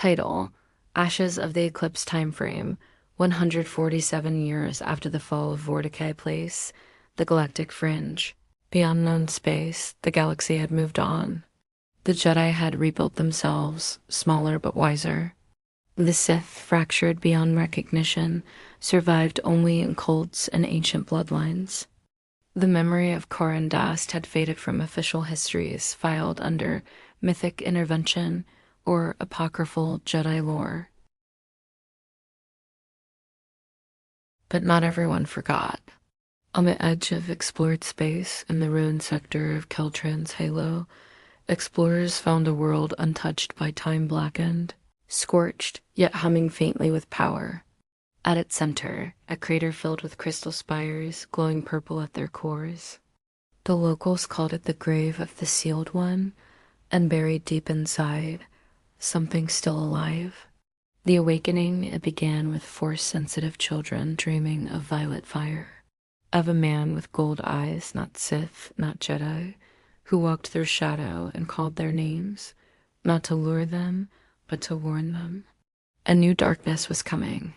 Title: Ashes of the Eclipse Timeframe, 147 years after the fall of Vorticai Place, the galactic fringe. Beyond known space, the galaxy had moved on. The Jedi had rebuilt themselves, smaller but wiser. The Sith, fractured beyond recognition, survived only in cults and ancient bloodlines. The memory of Korin had faded from official histories filed under mythic intervention or apocryphal Jedi lore. But not everyone forgot. On the edge of explored space in the ruined sector of Keltran's halo, explorers found a world untouched by time blackened, scorched, yet humming faintly with power. At its center, a crater filled with crystal spires glowing purple at their cores. The locals called it the grave of the sealed one, and buried deep inside, something still alive. The awakening, it began with Force-sensitive children dreaming of violet fire, of a man with gold eyes, not Sith, not Jedi, who walked through shadow and called their names, not to lure them, but to warn them. A new darkness was coming,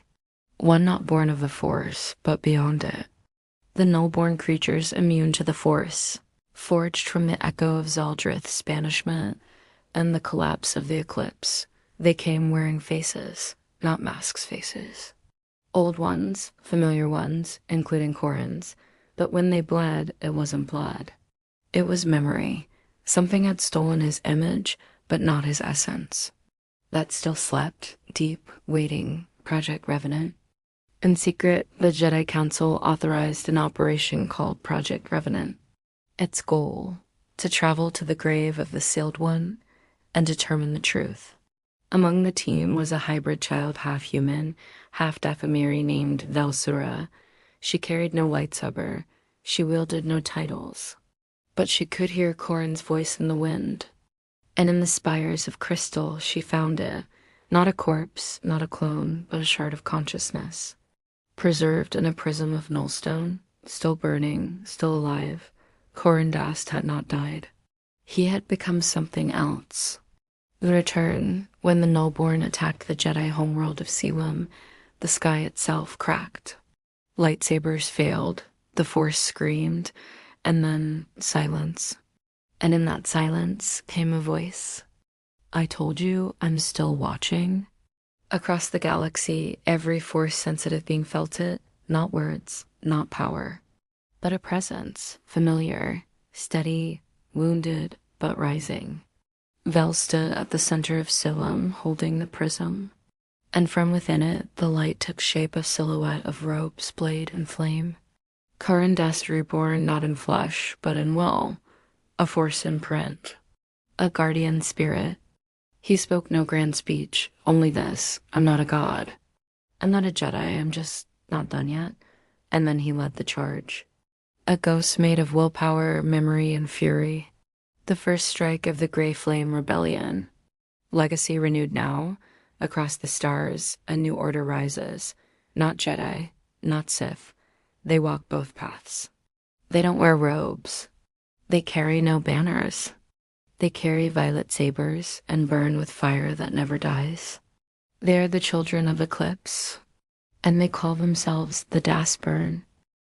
one not born of the Force, but beyond it. The null-born creatures immune to the Force, forged from the echo of Zaldrith's banishment and the collapse of the Eclipse. They came wearing faces, not masks faces. Old ones, familiar ones, including Korin's, but when they bled, it wasn't blood. It was memory. Something had stolen his image, but not his essence. That still slept, deep, waiting, Project Revenant. In secret, the Jedi Council authorized an operation called Project Revenant. Its goal: to travel to the grave of the Sealed One and determine the truth. Among the team was a hybrid child, half-human, half-Dathomiri named Velsura. She carried no lightsaber. She wielded no titles. But she could hear Korin's voice in the wind. And in the spires of crystal, she found it. Not a corpse, not a clone, but a shard of consciousness. Preserved in a prism of nullstone, still burning, still alive, Korin had not died. He had become something else. The return, when the Nullborn attacked the Jedi homeworld of Selim, the sky itself cracked. Lightsabers failed, the Force screamed, and then silence. And in that silence came a voice. I told you I'm still watching. Across the galaxy, every Force-sensitive being felt it, not words, not power, but a presence, familiar, steady, wounded, but rising. Vel stood at the center of Selim, holding the prism, and from within it, the light took shape, a silhouette of robes, blade, and flame. Korin reborn not in flesh, but in will, a Force imprint, a guardian spirit. He spoke no grand speech, only this: I'm not a god. I'm not a Jedi, I'm just not done yet. And then he led the charge. A ghost made of willpower, memory, and fury. The first strike of the Grey Flame Rebellion. Legacy renewed now. Across the stars, a new order rises. Not Jedi, not Sith. They walk both paths. They don't wear robes. They carry no banners. They carry violet sabers and burn with fire that never dies. They are the children of Eclipse, and they call themselves the Dasburn.